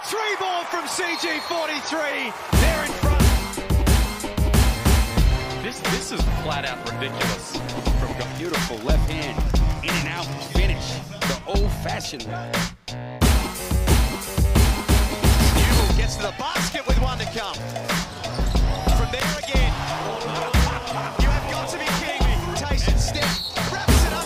Three ball from CG43. They're in front. This is flat out ridiculous. From a beautiful left hand, in and out finish, the old-fashioned way. Newell gets to the basket with one to come. From there again. You have got to be kidding me. Tyson step, wraps it up.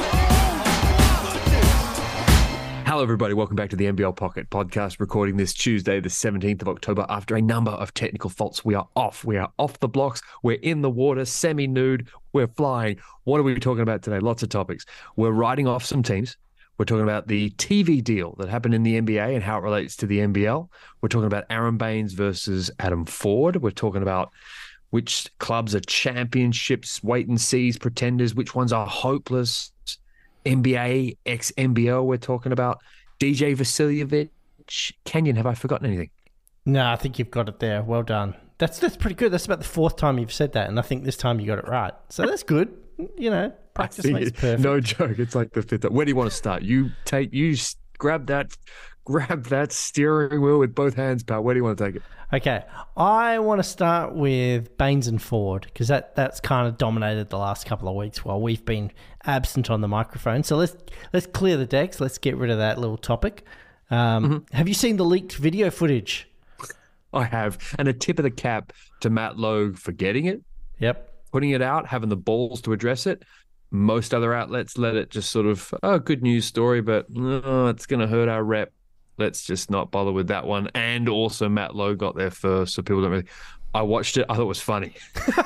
Hello, everybody. Welcome back to the NBL Pocket Podcast, recording this Tuesday, the 17th of October, after a number of technical faults. We are off. We are off the blocks. We're in the water, semi-nude. We're flying. What are we talking about today? Lots of topics. We're writing off some teams. We're talking about the TV deal that happened in the NBA and how it relates to the NBL. We're talking about Aaron Baines versus Adam Ford. We're talking about which clubs are championships, wait and sees, pretenders, which ones are hopeless. NBA, ex-NBL, we're talking about Dejan Vasiljevic. Kenyon, have I forgotten anything? No, I think you've got it there. Well done. That's pretty good. That's about the fourth time you've said that, and I think this time you got it right. So that's good. You know, practice makes perfect. No joke. It's like the fifth. Where do you want to start? You grab that steering wheel with both hands, pal. Where do you want to take it? Okay, I want to start with Baines and Ford because that's kind of dominated the last couple of weeks while we've been absent on the microphone. So let's clear the decks. Let's get rid of that little topic. Have you seen the leaked video footage? I have, and a tip of the cap to Matt Logue for getting it. Yep, putting it out, having the balls to address it. Most other outlets let it just sort of, good news story, but it's going to hurt our rep. Let's just not bother with that one. And also Matt Lowe got there first, so people don't really... I watched it. I thought it was funny.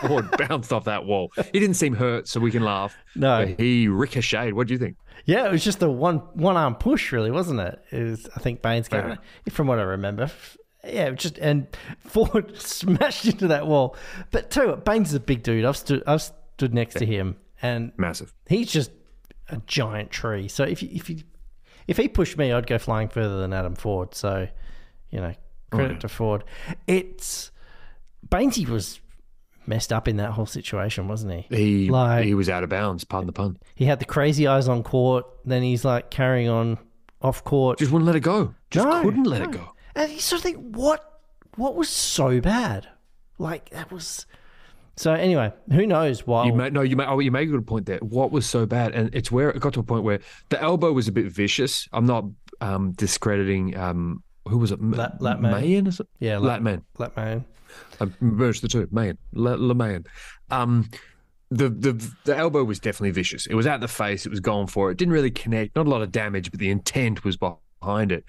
Ford bounced off that wall. He didn't seem hurt, so we can laugh. No. But he ricocheted. What do you think? Yeah, it was just a one-arm push, really, wasn't it? It was, I think Baines came, from what I remember. Yeah, and Ford smashed into that wall. But tell you what, Baines is a big dude. I've stood next to him. And massive. He's just a giant tree. So if he pushed me, I'd go flying further than Adam Ford. So, credit to Ford. Bainesy was messed up in that whole situation, wasn't he? He was out of bounds, pardon the pun. He had the crazy eyes on court. Then he's like carrying on off court. Just wouldn't let it go. Couldn't let it go. And you sort of think, what was so bad? Like that was. So anyway, who knows why? You make a good point there. What was so bad? And it's where it got to a point where the elbow was a bit vicious. I'm not discrediting. Who was it? Latman. Or something? Yeah, Latman. I merged the two. Lamayan. The elbow was definitely vicious. It was at the face. It was going for it. Didn't really connect. Not a lot of damage, but the intent was behind it.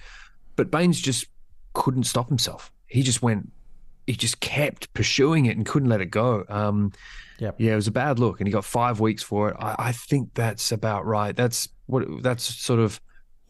But Baines just couldn't stop himself. He just kept pursuing it and couldn't let it go. Yeah, it was a bad look, and he got 5 weeks for it. I think that's about right. That's sort of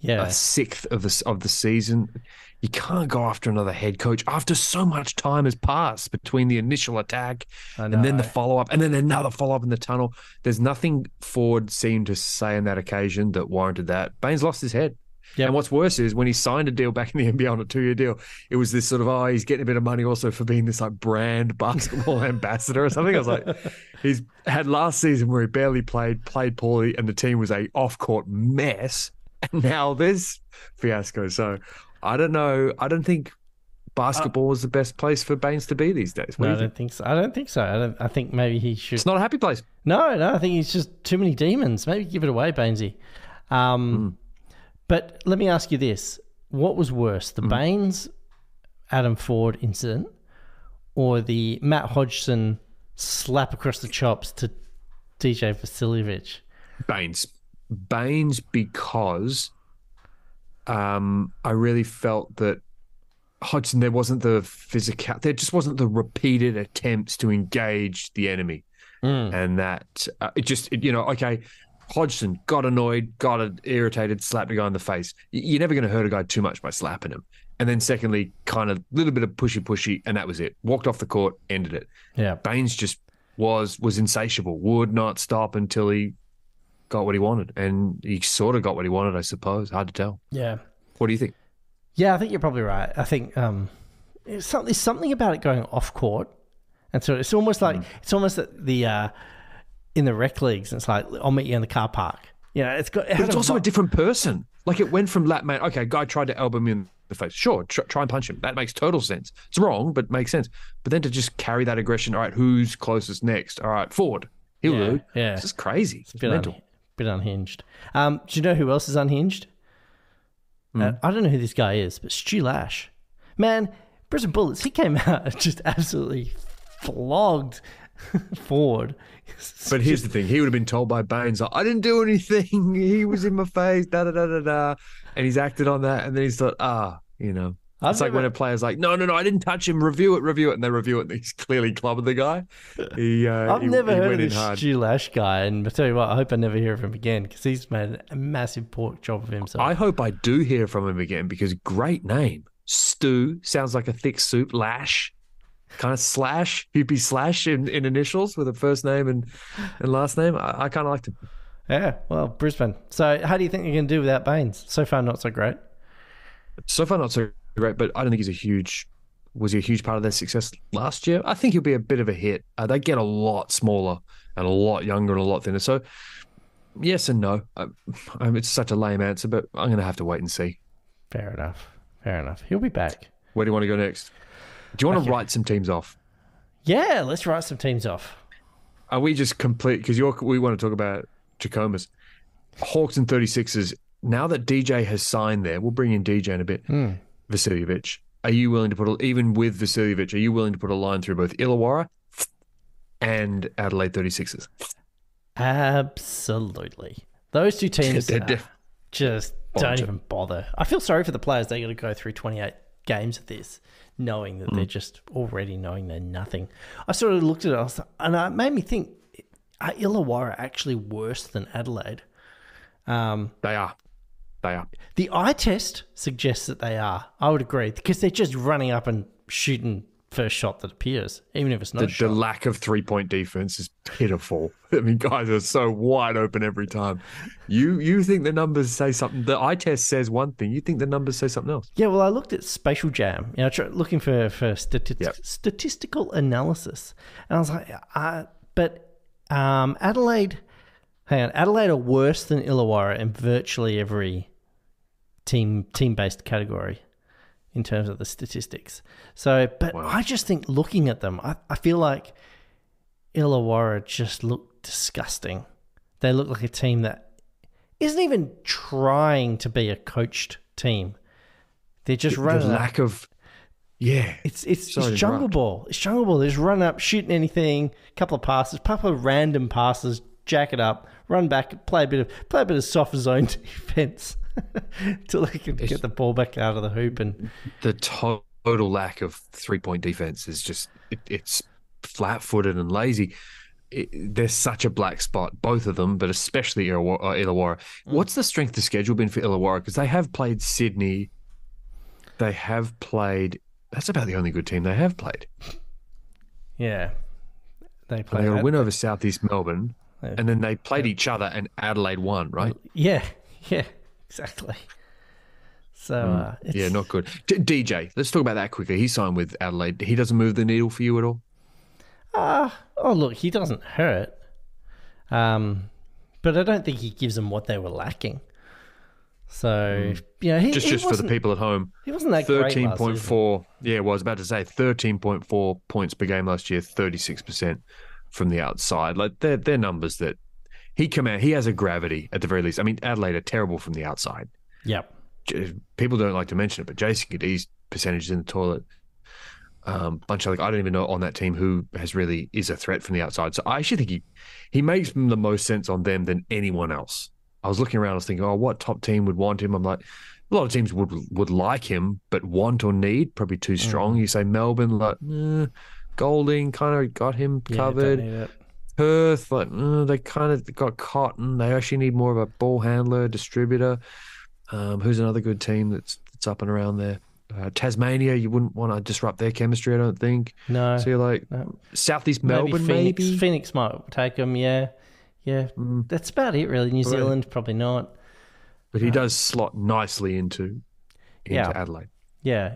a sixth of the season. You can't go after another head coach after so much time has passed between the initial attack and then the follow-up and then another follow-up in the tunnel. There's nothing Ford seemed to say on that occasion that warranted that. Baines lost his head. Yep. And what's worse is when he signed a deal back in the NBA on a 2-year deal, it was this sort of, he's getting a bit of money also for being this like brand basketball ambassador or something. I was like, he's had last season where he barely played poorly, and the team was a off-court mess. And now there's fiasco. So I don't know. I don't think basketball is the best place for Baines to be these days. I don't think so. I think maybe he should. It's not a happy place. No. I think he's just too many demons. Maybe give it away, Bainesy. But let me ask you this. What was worse, the Baines Adam Ford incident or the Matt Hodgson slap across the chops to Dejan Vasiljevic? Baines because I really felt that Hodgson, there wasn't the physical, there just wasn't the repeated attempts to engage the enemy. And that Hodgson got annoyed, got irritated, slapped a guy in the face. You're never going to hurt a guy too much by slapping him. And then secondly, kind of a little bit of pushy, and that was it. Walked off the court, ended it. Yeah. Baines just was insatiable, would not stop until he got what he wanted. And he sort of got what he wanted, I suppose. Hard to tell. Yeah. What do you think? Yeah, I think you're probably right. I think there's something about it going off court. And so it's almost like, in the rec leagues, and it's like, I'll meet you in the car park. You know, it's also a different person. Like it went from Latman, okay, guy tried to elbow me in the face. Sure, try and punch him. That makes total sense. It's wrong, but makes sense. But then to just carry that aggression, all right, who's closest next? All right, Ford. He'll do. Yeah. It's just crazy. It's mental. Bit unhinged. Do you know who else is unhinged? I don't know who this guy is, but Stu Lash. Man, Brisbane Bullets, he came out and just absolutely flogged Ford. But here's the thing. He would have been told by Baines, like, I didn't do anything. He was in my face, da-da-da-da-da. And he's acted on that. And then he's thought, It's like when a player's like, no, I didn't touch him. Review it. And they review it. And he's clearly clubbing the guy. I've never heard of this Stu Lash guy. And I tell you what, I hope I never hear of him again because he's made a massive pork job of himself. I hope I do hear from him again because great name. Stu sounds like a thick soup. Lash. Kind of Slash. He'd be Slash in initials with a first name and last name. I kind of like to. Yeah, well, Brisbane. So how do you think you're going to do without Baines? So far, not so great. So far, not so great, but I don't think was he a huge part of their success last year? I think he'll be a bit of a hit. They get a lot smaller and a lot younger and a lot thinner. So yes and no. It's such a lame answer, but I'm going to have to wait and see. Fair enough. He'll be back. Where do you want to go next? Do you want to write some teams off? Yeah, let's write some teams off. Are we just complete? Because we want to talk about Jacomas. Hawks and 36ers. Now that DJ has signed there, we'll bring in DJ in a bit. Vasiljevic. Are you willing to put, even with Vasiljevic, are you willing to put a line through both Illawarra and Adelaide 36ers? Absolutely. Those two teams just don't even bother. I feel sorry for the players. They got to go through 28 games of this, knowing that they're just already knowing they're nothing. I sort of looked at it and it made me think, are Illawarra actually worse than Adelaide? They are. The eye test suggests that they are. I would agree because they're just running up and shooting first shot that appears, even if it's not a shot. The lack of 3-point defense is pitiful. I mean, guys are so wide open every time. You think the numbers say something. The eye test says one thing. You think the numbers say something else. Yeah, well, I looked at Spatial Jam, looking for statistical analysis. And I was like, Adelaide are worse than Illawarra in virtually every team-based category in terms of the statistics. So, but wow. I just think looking at them, I feel like Illawarra just look disgusting. They look like a team that isn't even trying to be a coached team. They're just running. The lack of, yeah. It's jungle ball. It's jungle ball. They're just running up, shooting anything, couple of random passes, jack it up, run back, play a bit of soft zone defense until they can get the ball back out of the hoop. And the total lack of 3-point defense is just it's flat-footed and lazy. There's such a black spot, both of them, but especially Illawarra. What's the strength of schedule been for Illawarra? Because they have played Sydney. They have played. That's about the only good team they have played. Yeah, they got a win over Southeast Melbourne. And then they played each other and Adelaide won, right? Yeah, exactly. So, yeah, not good. DJ, let's talk about that quickly. He signed with Adelaide. He doesn't move the needle for you at all? Look, he doesn't hurt. But I don't think he gives them what they were lacking. So, just for the people at home. He wasn't that great 13.4. Yeah, well, I was about to say 13.4 points per game last year, 36%. From the outside, like they're numbers that he has a gravity at the very least. I mean, Adelaide are terrible from the outside. Yep. People don't like to mention it, but Jason Caddy's percentage in the toilet. Bunch of I don't even know on that team who is a threat from the outside. So I actually think he makes the most sense on them than anyone else. I was looking around, I was thinking, what top team would want him? I'm like, a lot of teams would like him, but want or need probably too strong. You say Melbourne, like. Golding kind of got him covered. Perth, they kind of got Cotton. They actually need more of a ball handler, distributor. Who's another good team that's up and around there? Tasmania, you wouldn't want to disrupt their chemistry, I don't think. No. So you're like, Southeast Melbourne, maybe? Phoenix might take them, yeah. Yeah, that's about it, really. New Zealand, probably not. But he does slot nicely into Adelaide. Yeah.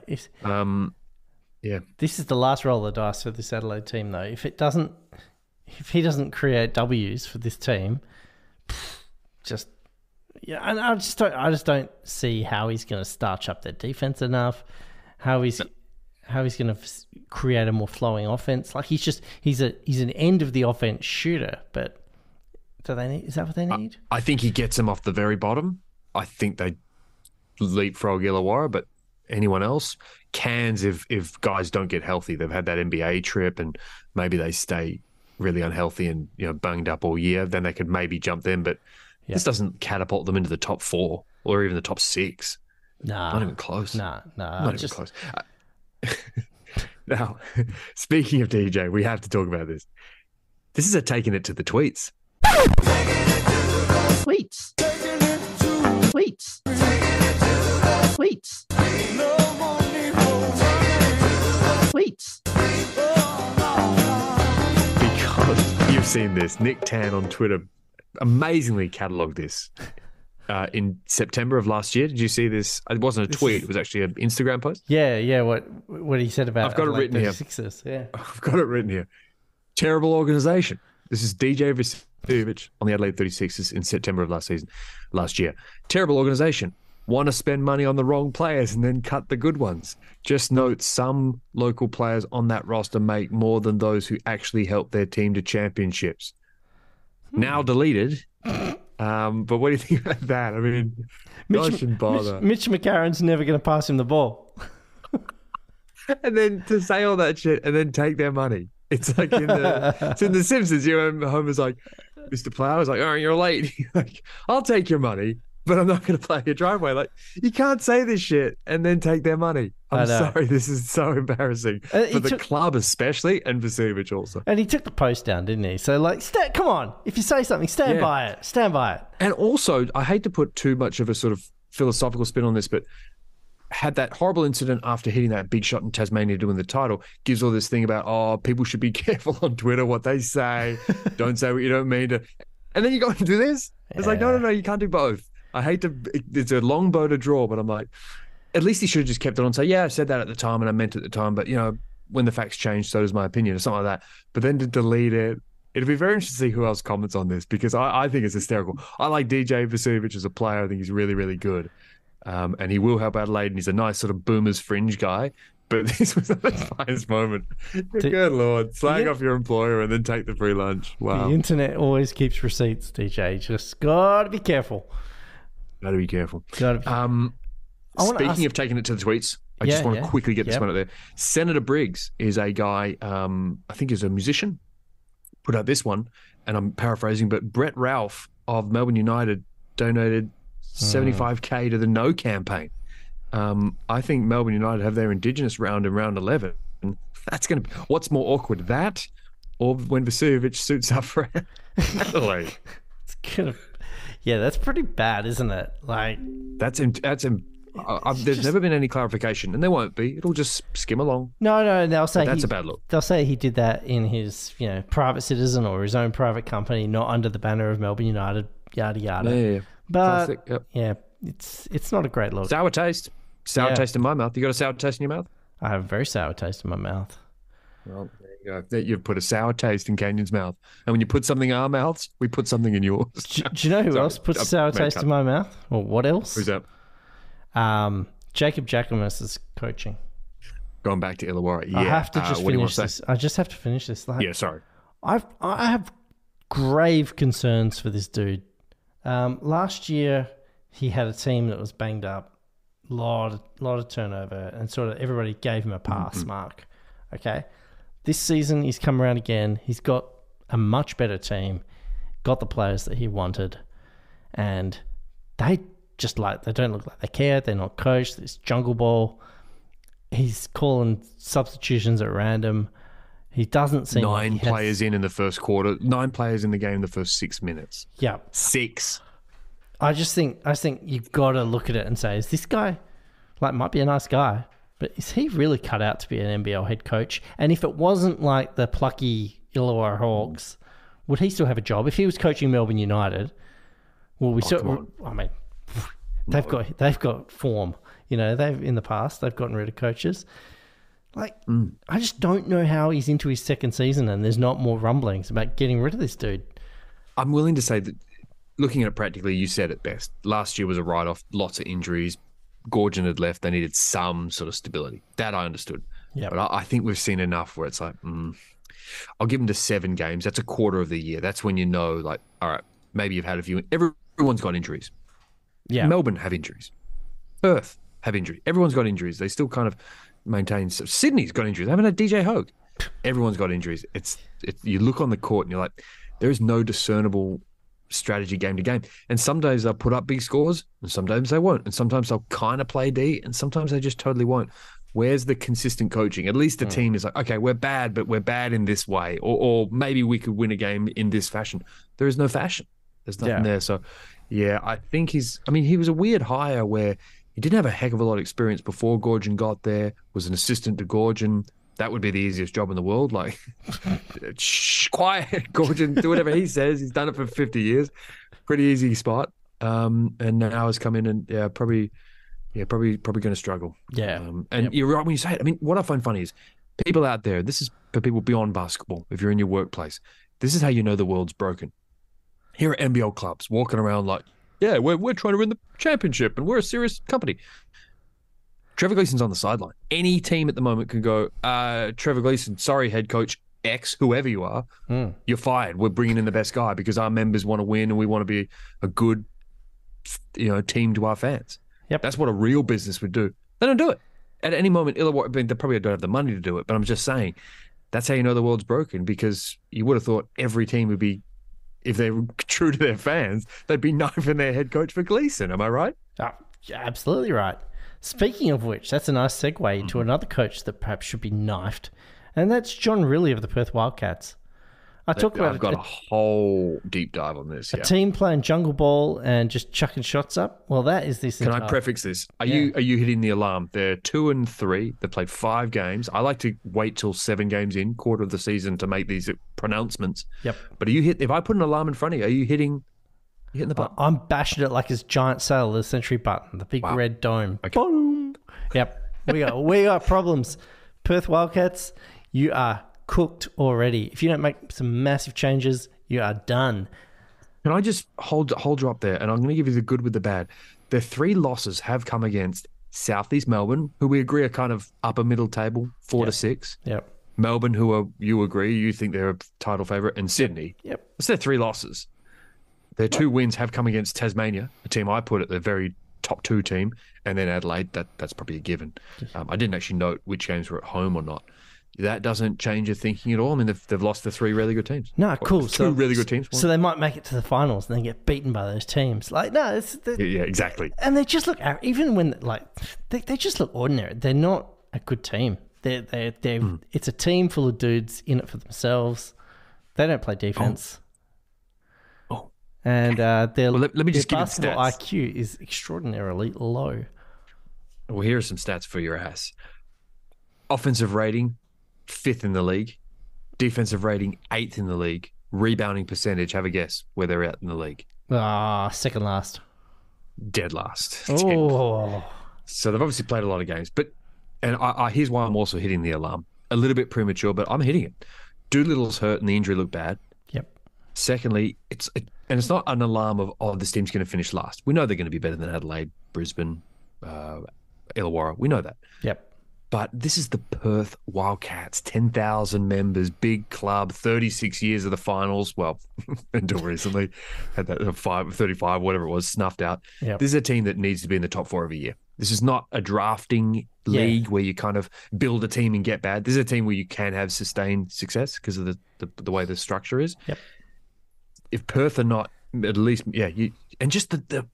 Yeah. This is the last roll of the dice for this Adelaide team, though. If he doesn't create W's for this team, Yeah, and I just don't see how he's going to starch up their defense enough. How he's going to create a more flowing offense. Like he's an end of the offense shooter, but is that what they need? I think he gets them off the very bottom. I think they leapfrog Illawarra, but anyone else cans if guys don't get healthy. They've had that NBA trip and maybe they stay really unhealthy and bunged up all year. Then they could maybe jump them, but this doesn't catapult them into the top 4 or even the top 6. Nah, not even close. Not even close. Now, speaking of DJ, we have to talk about this. This is a taking it to the tweets. Tweets. Because you've seen this. Nick Tan on Twitter amazingly catalogued this in September of last year. Did you see this? It wasn't a tweet. It was actually an Instagram post. Yeah. What he said about I've got it written here. Yeah. I've got it written here. Terrible organisation. This is DJ Vasiljevic on the Adelaide 36ers in September of last year. Terrible organisation. Want to spend money on the wrong players and then cut the good ones. Just note some local players on that roster make more than those who actually help their team to championships. Now deleted. But what do you think about that? I mean, I shouldn't bother. Mitch McCarron's never going to pass him the ball. And then to say all that shit and then take their money. It's like it's in The Simpsons. Homer's like, Mr. Plow is like, oh, you're late. He's like, I'll take your money, but I'm not going to play your driveway. Like, you can't say this shit and then take their money. I'm sorry. This is so embarrassing for the club especially and Vasiljevic also. And he took the post down, didn't he? So, like, come on. If you say something, stand by it. Stand by it. And also, I hate to put too much of a sort of philosophical spin on this, but had that horrible incident after hitting that big shot in Tasmania to win the title, gives all this thing about, people should be careful on Twitter what they say. Don't say what you don't mean to. And then you go and do this? It's like, no, you can't do both. I hate to, it's a long bow to draw, but I'm like, at least he should have just kept it on. Say, I said that at the time and I meant it at the time, but when the facts change, so does my opinion or something like that. But then to delete it, it'll be very interesting to see who else comments on this because I think it's hysterical. I like DJ Vasiljevic as a player. I think he's really, really good. And he will help Adelaide, and he's a nice sort of boomers fringe guy. But this was not his finest moment. Good Lord. Slag off your employer and then take the free lunch. Wow. The internet always keeps receipts, DJ. Just got to be careful. Got to be careful. Speaking of taking it to the tweets, I just want to quickly get this one out there. Senator Briggs is a guy, I think is a musician, put out this one, and I'm paraphrasing, but Brett Ralph of Melbourne United donated $75K to the No campaign. I think Melbourne United have their Indigenous round in round 11. That's going to be, what's more awkward, that or when Vasiljevic suits up for Adelaide? That's pretty bad, isn't it? Like there's never been any clarification, and there won't be. It'll just skim along. No. They'll say that's a bad look. They'll say he did that in his, private citizen or his own private company, not under the banner of Melbourne United. Yada yada. Yeah. But it's not a great look. Sour taste. Sour taste in my mouth. You got a sour taste in your mouth? I have a very sour taste in my mouth. Well, there you go. You've put a sour taste in Kenyon's mouth. And when you put something in our mouths, we put something in yours. Do you know who else puts a sour taste in my mouth? Or what else? Who's that? Jacob Jackamus is coaching. Going back to Illawarra. Yeah. I have to just finish this. I just have to finish this. Sorry. I have grave concerns for this dude. Last year, he had a team that was banged up. Lot of turnover, and sort of everybody gave him a pass mark. Okay, this season he's come around again. He's got a much better team, got the players that he wanted, and they don't look like they care. They're not coached. This jungle ball. He's calling substitutions at random. He doesn't seem 9 players in the first quarter. 9 players in the game in the first 6 minutes. Yeah, 6. I think you've got to look at it and say, is this guy, might be a nice guy, but is he really cut out to be an NBL head coach? And if it wasn't like the plucky Illawarra Hawks, would he still have a job? If he was coaching Melbourne United, they've got form. In the past, they've gotten rid of coaches. I just don't know how he's into his second season and there's not more rumblings about getting rid of this dude. I'm willing to say that looking at it practically, you said it best. Last year was a write-off, lots of injuries. Gorgon had left. They needed some sort of stability. That I understood. Yeah. But I think we've seen enough where it's like, I'll give them to 7 games. That's a quarter of the year. That's when you know, like, all right, maybe you've had a few. Everyone's got injuries. Yeah. Melbourne have injuries. Perth have injuries. Everyone's got injuries. They still kind of maintain. Sydney's got injuries. They haven't had DJ Hogue. Everyone's got injuries. It's you look on the court and you're like, there is no discernible strategy game to game. And some days they'll put up big scores and sometimes they won't. And sometimes they'll kind of play D and sometimes they just totally won't. Where's the consistent coaching? At least the team is like, okay, we're bad, but we're bad in this way. Or maybe we could win a game in this fashion. There is no fashion. There's nothing there. So, yeah, I think he was a weird hire where he didn't have a heck of a lot of experience before Gorgon got there, was an assistant to Gorgon. That would be the easiest job in the world. Like, shh, quiet, Gorgon, do whatever he says. He's done it for 50 years. Pretty easy spot. And now has come in and probably going to struggle. Yeah. You're right when you say it. I mean, what I find funny is people out there, this is for people beyond basketball, if you're in your workplace, this is how you know the world's broken. Here at NBL clubs, walking around like, yeah, we're trying to win the championship and we're a serious company. Trevor Gleason's on the sideline. Any team at the moment can go, Trevor Gleason, sorry, head coach X, whoever you are, you're fired. We're bringing in the best guy because our members want to win and we want to be a good, team to our fans. Yep. That's what a real business would do. They don't do it. At any moment, they probably don't have the money to do it, but I'm just saying that's how you know the world's broken, because you would have thought every team would be, if they were true to their fans, they'd be knifing their head coach for Gleason. Am I right? Oh, yeah, absolutely right. Speaking of which, that's a nice segue into another coach that perhaps should be knifed, and that's John Rillie of the Perth Wildcats. I've got a whole deep dive on this. A team playing jungle ball and just chucking shots up. Well, that is this. Can I prefix this? Are you hitting the alarm? They're 2-3. They played 5 games. I like to wait till 7 games in, quarter of the season, to make these pronouncements. Yep. But if I put an alarm in front of you, are you hitting the button? I'm bashing it like his giant sail, the century button, the big red dome. Okay. Boom. Yep. We got problems. Perth Wildcats, you are cooked already. If you don't make some massive changes, you are done. Can I just hold you up there? And I'm going to give you the good with the bad. Their 3 losses have come against Southeast Melbourne, who we agree are kind of upper middle table, 4 to 6. Yep. Melbourne, you think they're a title favourite, and Sydney. Yep. That's their 3 losses. Their 2 wins have come against Tasmania, a team I put at the very top 2 team, and then Adelaide. That's probably a given. I didn't actually note which games were at home or not. That doesn't change your thinking at all. I mean, they've lost to 3 really good teams. No, cool. 2 really good teams. So they might make it to the finals and then get beaten by those teams. Like, no, yeah, exactly. And they just look, even when they just look ordinary. They're not a good team. It's a team full of dudes in it for themselves. They don't play defense. Oh. And their let me just give you basketball stats. IQ is extraordinarily low. Well, here are some stats for your ass. Offensive rating, 5th in the league. Defensive rating, 8th in the league. Rebounding percentage, have a guess where they're at in the league. Second last. Dead last. Oh. So they've obviously played a lot of games. And here's why I'm also hitting the alarm. A little bit premature, but I'm hitting it. Doolittle's hurt and the injury looked bad. Yep. Secondly, it's not an alarm of this team's going to finish last. We know they're going to be better than Adelaide, Brisbane, Illawarra. We know that. Yep. But this is the Perth Wildcats, 10,000 members, big club, 36 years of the finals. Well, until recently, had that 35, whatever it was, snuffed out. Yep. This is a team that needs to be in the top 4 of a year. This is not a drafting league where you kind of build a team and get bad. This is a team where you can have sustained success because of the way the structure is. Yep. If Perth are not, at least, and just the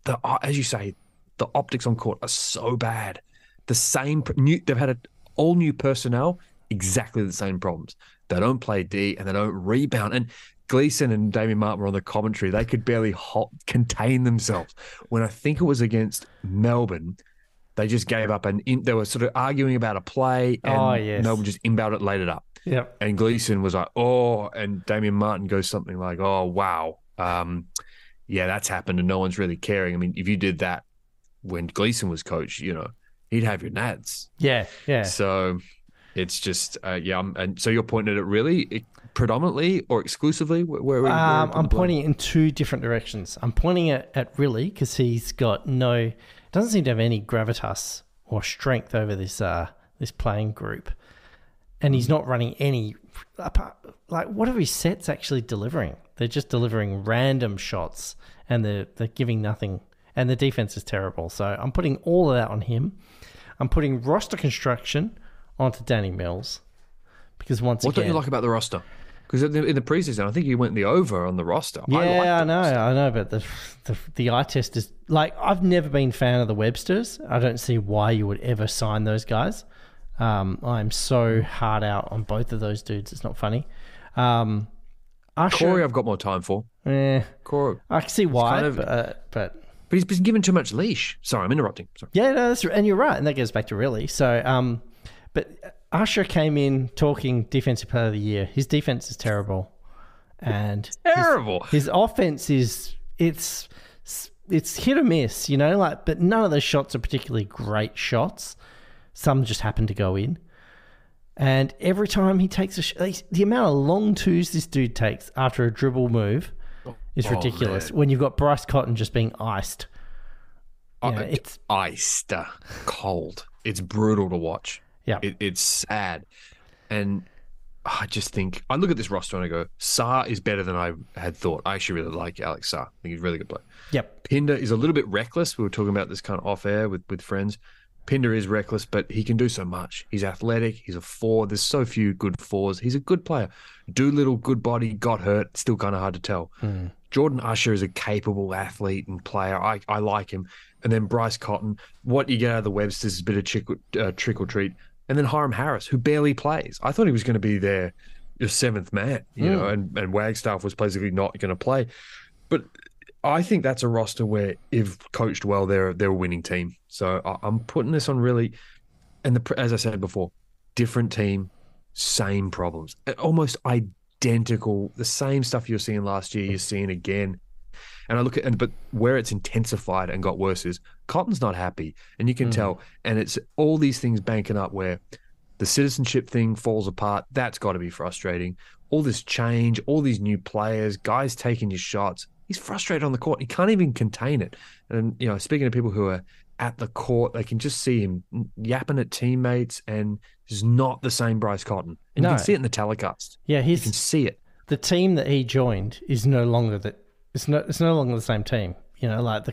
as you say, the optics on court are so bad. They've had all new personnel, exactly the same problems. They don't play D and they don't rebound. And Gleason and Damien Martin were on the commentary. They could barely contain themselves. When I think it was against Melbourne, they just gave up and they were sort of arguing about a play, and Melbourne just inbound it, laid it up. Yep. And Gleason was like, "Oh," and Damien Martin goes something like, "Oh, wow, that's happened," and no one's really caring. I mean, if you did that when Gleason was coach, he'd have your nads. Yeah. So it's just, and so you're pointing at it really predominantly or exclusively? Where I'm pointing it in two different directions. I'm pointing it at Riley because he's got doesn't seem to have any gravitas or strength over this playing group, and he's not running any. What are his sets actually delivering? They're just delivering random shots, and they're giving nothing. And the defense is terrible. So I'm putting all of that on him. I'm putting roster construction onto Danny Mills because what don't you like about the roster? Because in the preseason, I think you went the over on the roster. Yeah, I know, but the eye test is I've never been a fan of the Websters. I don't see why you would ever sign those guys. I'm so hard out on both of those dudes. It's not funny. Usher, Corey, I've got more time for. Corey, I can see why, but he's been given too much leash. Sorry, I'm interrupting. Sorry. Yeah, no, and you're right, and that goes back to Riley. So, but Usher came in talking defensive player of the year. His defense is terrible, and terrible. His offense is it's hit or miss, but none of those shots are particularly great shots. Some just happen to go in, and every time he takes the amount of long twos this dude takes after a dribble move is ridiculous. Man. When you've got Bryce Cotton just being iced. It's iced, cold. It's brutal to watch. Yeah, it's sad, and I just think I look at this roster and I go, Sarr is better than I had thought. I actually really like Alex Sarr. I think he's a really good player. Yep. Pinder is a little bit reckless. We were talking about this kind of off air with friends. Pinder is reckless, but he can do so much. He's athletic. He's a four. There's so few good fours. He's a good player. Doolittle, good body, got hurt. Still kind of hard to tell. Jordan Usher is a capable athlete and player. I like him. And then Bryce Cotton. What you get out of the Websters is a bit of trick or treat. And then Hiram Harris, who barely plays. I thought he was going to be your seventh man, and Wagstaff was basically not going to play. But I think that's a roster where, if coached well, they're a winning team. So I'm putting this on really, and as I said before, different team, same problems, almost identical. The same stuff you're seeing last year, you're seeing again. And I look at, but where it's intensified and got worse is Cotton's not happy, and you can tell. And it's all these things banking up where the citizenship thing falls apart. That's got to be frustrating. All this change, all these new players, guys taking your shots. He's frustrated on the court. He can't even contain it. And, speaking to people who are at the court, they can just see him yapping at teammates, and he's not the same Bryce Cotton. And you can see it in the telecast. Yeah, you can see it. The team that he joined is no longer it's no longer the same team. Not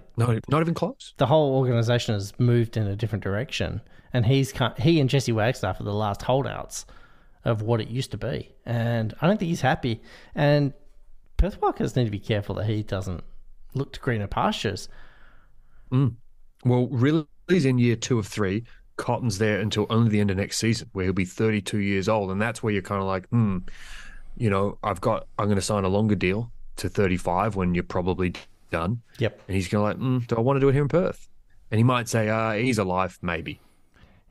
even close. The whole organization has moved in a different direction, and he and Jesse Wagstaff are the last holdouts of what it used to be. And I don't think he's happy. And Perth Wildcats need to be careful that he doesn't look to greener pastures. Well, really, he's in year 2 of 3. Cotton's there until only the end of next season, where he'll be 32 years old, and that's where you're kind of like, I'm going to sign a longer deal to 35 when you're probably done. Yep. And he's going to like, do I want to do it here in Perth? And he might say, he's alive, maybe.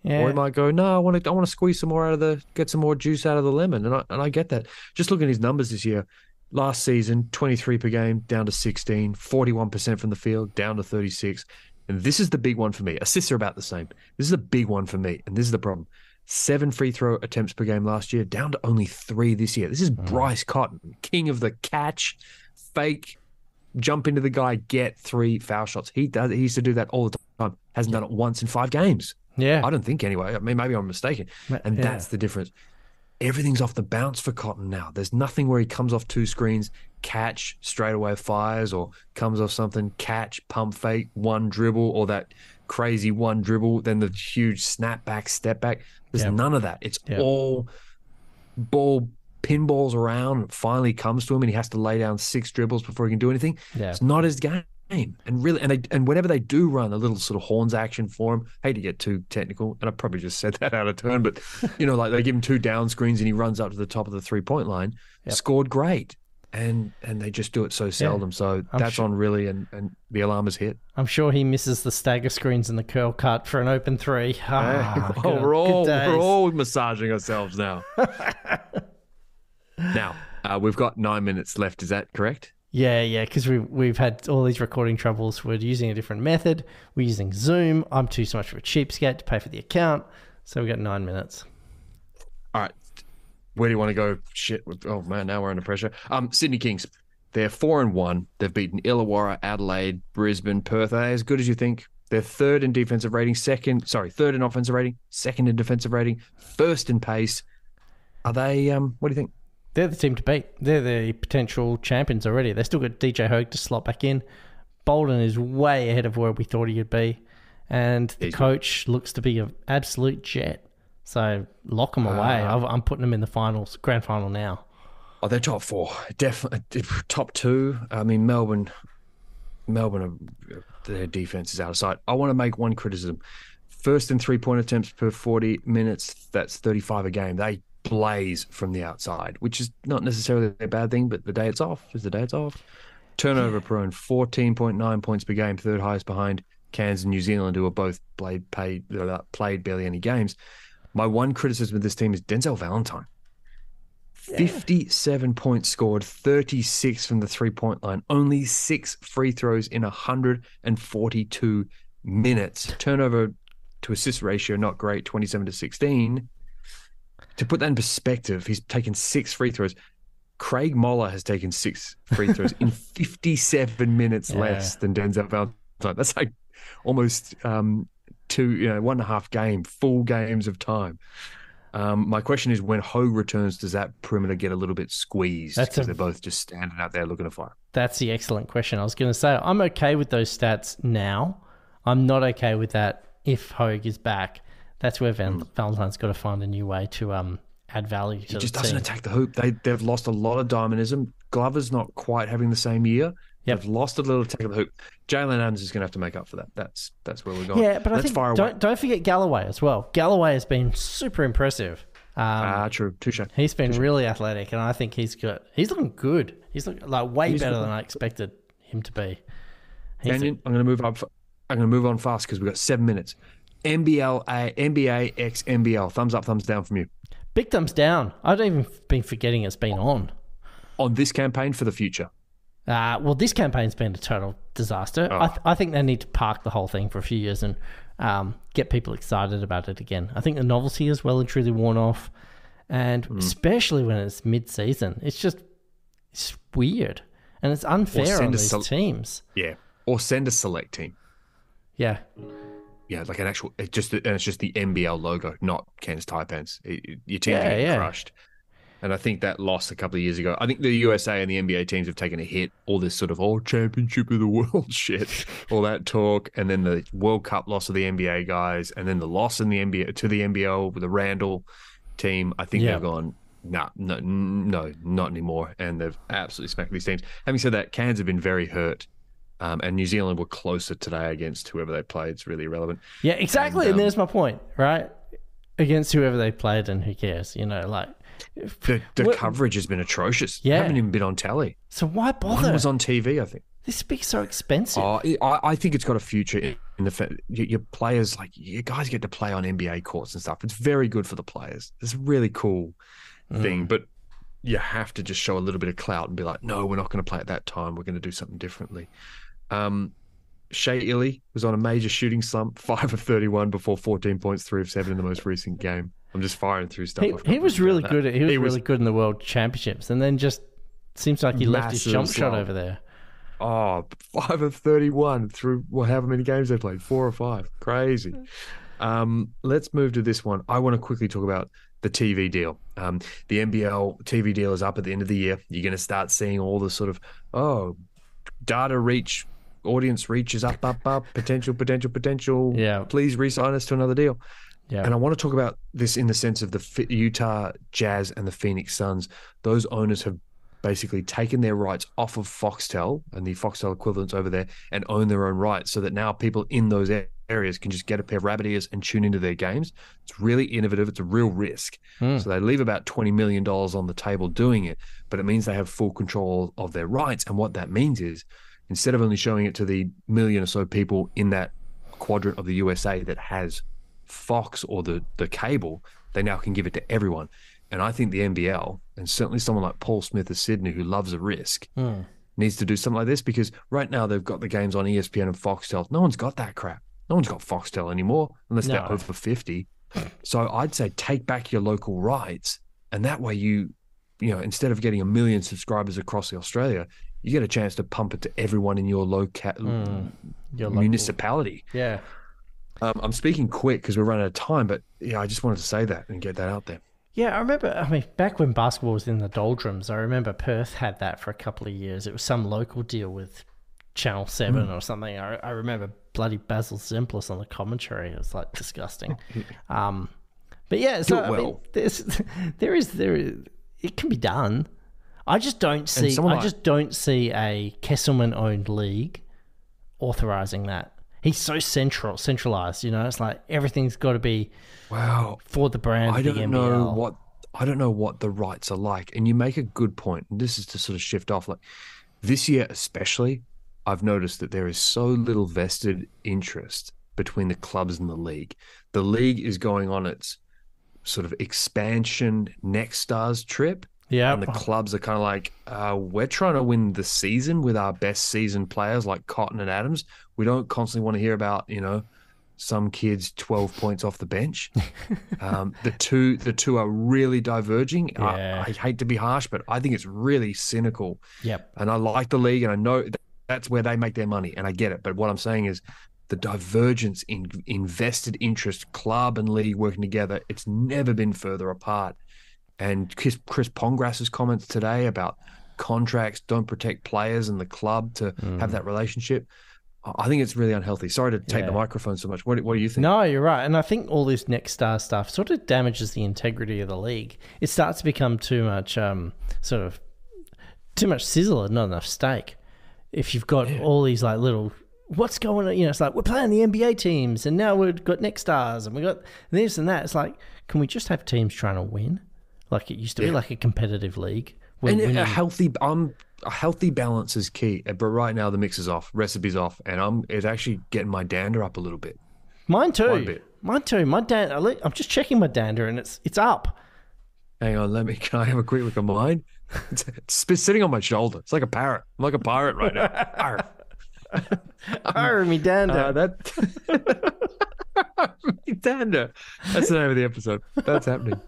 Yeah. Or he might go, no, I want to squeeze some more get some more juice out of the lemon. And I get that. Just looking at his numbers this year. Last season, 23 per game, down to 16, 41% from the field, down to 36. And this is the big one for me. Assists are about the same. This is the big one for me. And this is the problem. 7 free throw attempts per game last year, down to only 3 this year. This is Bryce Cotton, king of the catch, fake, jump into the guy, get 3 foul shots. He used to do that all the time. Hasn't done it once in 5 games. Yeah. I don't think anyway. I mean, maybe I'm mistaken. And that's the difference. Everything's off the bounce for Cotton now. There's nothing where he comes off 2 screens, catch, straight away fires, or comes off something, catch, pump fake, 1 dribble, or that crazy 1 dribble, then the huge snap back, step back. There's none of that. It's all ball pinballs around. It finally comes to him, and he has to lay down 6 dribbles before he can do anything. Yeah. It's not his game. And really, and whenever they do run a little sort of horns action for him, hate to get too technical, and I probably just said that out of turn, but like they give him 2 down screens and he runs up to the top of the 3-point line, scored great, and they just do it so seldom. So that's on really, and the alarm is hit. I'm sure he misses the stagger screens and the curl cut for an open 3. We're all massaging ourselves now. Now we've got 9 minutes left. Is that correct? Yeah, because we've had all these recording troubles. We're using a different method. We're using Zoom. I'm too much of a cheapskate to pay for the account. So we've got 9 minutes. All right. Where do you want to go? Shit. Oh, man, now we're under pressure. Sydney Kings. They're 4-1. They've beaten Illawarra, Adelaide, Brisbane, Perth. Are they as good as you think? They're third in defensive rating, third in offensive rating, second in defensive rating, first in pace. Are they, what do you think? They're the team to beat. They're the potential champions already. They still got DJ Hogue to slot back in. Bolden is way ahead of where we thought he would be. And the coach looks to be an absolute jet. So lock them away. I'm putting them in the grand final now. Oh, they're top four. Definitely top two. I mean, Melbourne, their defense is out of sight. I want to make one criticism. First in 3-point attempts per 40 minutes, that's 35 a game. They blaze from the outside, which is not necessarily a bad thing, but the day it's off is the day it's off. Turnover prone, 14.9 points per game, third highest behind Cairns and New Zealand, who are both played barely any games. My one criticism of this team is Denzel Valentine. 57 points scored, 36 from the 3-point line, only 6 free throws in 142 minutes. Turnover to assist ratio, not great, 27-16. To put that in perspective, he's taken 6 free throws. Craig Moller has taken 6 free throws in 57 minutes less than Denzel Valentine. That's like almost 1.5 full games of time. My question is, when Hogue returns, does that perimeter get a little bit squeezed? Because they're both just standing out there looking to fire. That's the excellent question. I was going to say, I'm okay with those stats now. I'm not okay with that if Hogue is back. That's where Valentine's got to find a new way to add value to the team. He just doesn't attack the hoop. They've lost a lot of dynamism. Glover's not quite having the same year. Yep. They've lost a little attack of the hoop. Jalen Adams is going to have to make up for that. That's where we're going. Yeah, but I think don't forget Galloway as well. Galloway has been super impressive. True. Touche. He's been really athletic, and I think he's looking good. He's looking like way better than I expected him to be. Canyon, I'm going to move up. I'm going to move on fast because we've got 7 minutes. NBA x NBL. Thumbs up, thumbs down from you. Big thumbs down. I've even been forgetting it's been on this campaign for the future. Well, this campaign's been a total disaster. I think they need to park the whole thing for a few years and get people excited about it again. I think the novelty is well and truly worn off, and especially when it's mid-season, it's weird and it's unfair on these teams. Yeah, or send a select team. Yeah. Yeah, like an actual. It's just the NBL logo, not Cairns Taipans. Your team getting crushed. And I think that lost a couple of years ago. I think the USA and the NBA teams have taken a hit. All this sort of championship of the world shit, all that talk, and then the World Cup loss of the NBA guys, and then the loss in the NBA to the NBL with the Randall team. I think they've gone, no, not anymore, and they've absolutely smacked these teams. Having said that, Cairns have been very hurt. And New Zealand were closer today against whoever they played. It's really irrelevant. Yeah, exactly. And there's my point, right? Against whoever they played, and who cares? The coverage has been atrocious. Yeah. Haven't even been on telly. So why bother? One was on TV, I think. This would be so expensive. I think it's got a future in the fact your players, you guys get to play on NBA courts and stuff. It's very good for the players. It's a really cool thing, but you have to just show a little bit of clout and be like, no, we're not going to play at that time. We're going to do something differently. Shea Illy was on a major shooting slump, 5 of 31 before 14 points, 3 of 7 in the most recent game. I'm just firing through stuff. He was really good. He was really good in the World Championships, and then just seems like he left his jump shot over there. 5 of 31 through however many games they played, 4 or 5. Crazy. Let's move to this one. I want to quickly talk about the TV deal. The NBL TV deal is up at the end of the year. You're going to start seeing all the sort of, data reach, audience reach is up, potential. Yeah. Please re-sign us to another deal. Yeah. And I want to talk about this in the sense of the Utah Jazz and the Phoenix Suns. Those owners have basically taken their rights off of Foxtel and the Foxtel equivalents over there and own their own rights, so that now people in those areas can just get a pair of rabbit ears and tune into their games. It's really innovative. It's a real risk. So they leave about $20 million on the table doing it, but it means they have full control of their rights. And what that means is, instead of only showing it to the million or so people in that quadrant of the USA that has Fox or the cable, they now can give it to everyone. And I think the NBL, and certainly someone like Paul Smith of Sydney, who loves a risk, needs to do something like this, because right now they've got the games on ESPN and Foxtel. No one's got that crap. No one's got Foxtel anymore unless they're over 50. So I'd say take back your local rights And that way instead of getting 1 million subscribers across Australia, you get a chance to pump it to everyone in your municipality. Yeah. I'm speaking quick because we're running out of time, but yeah, I just wanted to say that and get that out there. Yeah, I remember, back when basketball was in the doldrums, I remember Perth had that for a couple of years. It was some local deal with Channel 7 or something. I remember bloody Basil Zemplis on the commentary. It was like disgusting. But yeah, so I mean, there is, it can be done. I just don't see a Kesselman-owned league authorising that. He's so centralised, it's like everything's got to be for the brand. I don't know what the rights are like. And you make a good point. And this is to sort of shift off. Like this year especially, I've noticed that there is so little vested interest between the clubs and the league. The league is going on its sort of expansion next stars trip. Yeah, and the clubs are kind of like, we're trying to win the season with our best season players like Cotton and Adams. We don't constantly want to hear about, some kids 12 points off the bench. The two are really diverging. Yeah. I hate to be harsh, but I think it's really cynical. Yep. And I like the league, and I know that's where they make their money, and I get it. But what I'm saying is the divergence in invested interest, club and league working together, it's never been further apart. And Chris Pongrass's comments today about contracts don't protect players and the club to have that relationship, I think it's really unhealthy. Sorry to take the microphone so much. What do you think? No, you're right. And I think all this next star stuff sort of damages the integrity of the league. It starts to become too much too much sizzle and not enough steak. If you've got all these like little, what's going on? It's like we're playing the NBA teams and now we've got next stars and we got this and that. It's like, can we just have teams trying to win? Like it used to be, like a competitive league. And a healthy balance is key. But right now the mix is off, recipe's off, and it's actually getting my dander up a little bit. Mine too. Quite a bit. Mine too. I'm just checking my dander, and it's up. Hang on, can I have a quick look at mine? It's sitting on my shoulder. It's like a parrot. I'm like a pirate right now. Arghhh, me dander. Dander. That's the name of the episode. That's happening.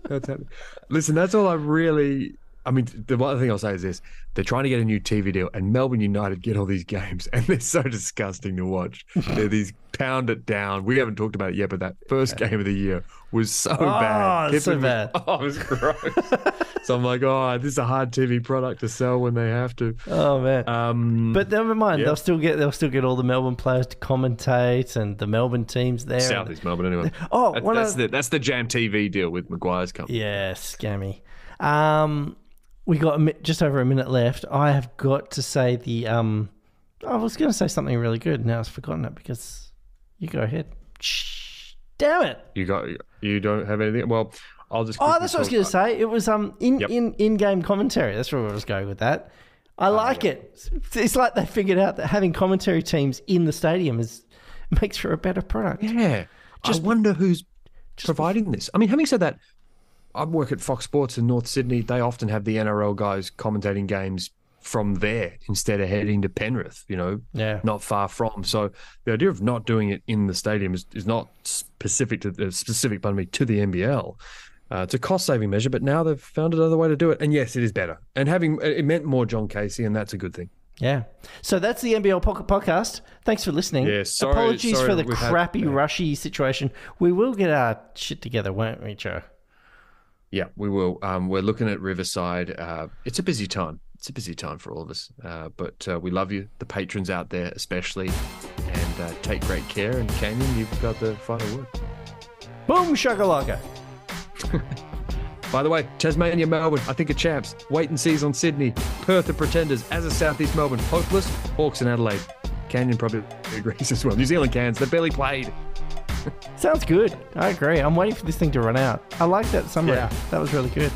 Listen, that's all the one thing I'll say is this. They're trying to get a new TV deal, and Melbourne United get all these games, and they're so disgusting to watch. They're these pound it down. We haven't talked about it yet, but that first game of the year was so bad. It's so bad. It was gross. So I'm like, this is a hard TV product to sell when they have to. Oh man. But never mind. Yeah. They'll still get all the Melbourne players to commentate, and the Melbourne teams there. Southeast Melbourne anyway. That's the Jam TV deal with Maguire's company. Yeah, scammy. We got just over a minute left. I have got to say I was going to say something really good. Now I've forgotten it because you go ahead. Shh, damn it! You don't have anything. Well, I'll just. That's what I was going to say. It was in-game commentary. That's where I was going with that. I like it. It's like they figured out that having commentary teams in the stadium makes for a better product. Yeah. I wonder who's providing this. I mean, having said that, I work at Fox Sports in North Sydney. They often have the NRL guys commentating games from there instead of heading to Penrith, not far from. So the idea of not doing it in the stadium is not specific to the NBL. It's a cost-saving measure, but now they've found another way to do it. And yes, it is better. And it meant more John Casey, and that's a good thing. Yeah. So that's the NBL Pocket Podcast. Thanks for listening. Yeah, Apologies for the crappy, rushy situation. We will get our shit together, won't we, Joe? Yeah, we will. We're looking at Riverside. It's a busy time. It's a busy time for all of us. But we love you, the patrons out there especially. And take great care. And Canyon, you've got the final word. Boom shakalaka. By the way, Tasmania, Melbourne, I think are champs. Wait and sees on Sydney. Perth are pretenders, as are Southeast Melbourne. Hopeless, Hawks and Adelaide. Canyon probably agrees as well. New Zealand Cans, they barely played. Sounds good. I agree. I'm waiting for this thing to run out. I like that summary. Yeah. That was really good.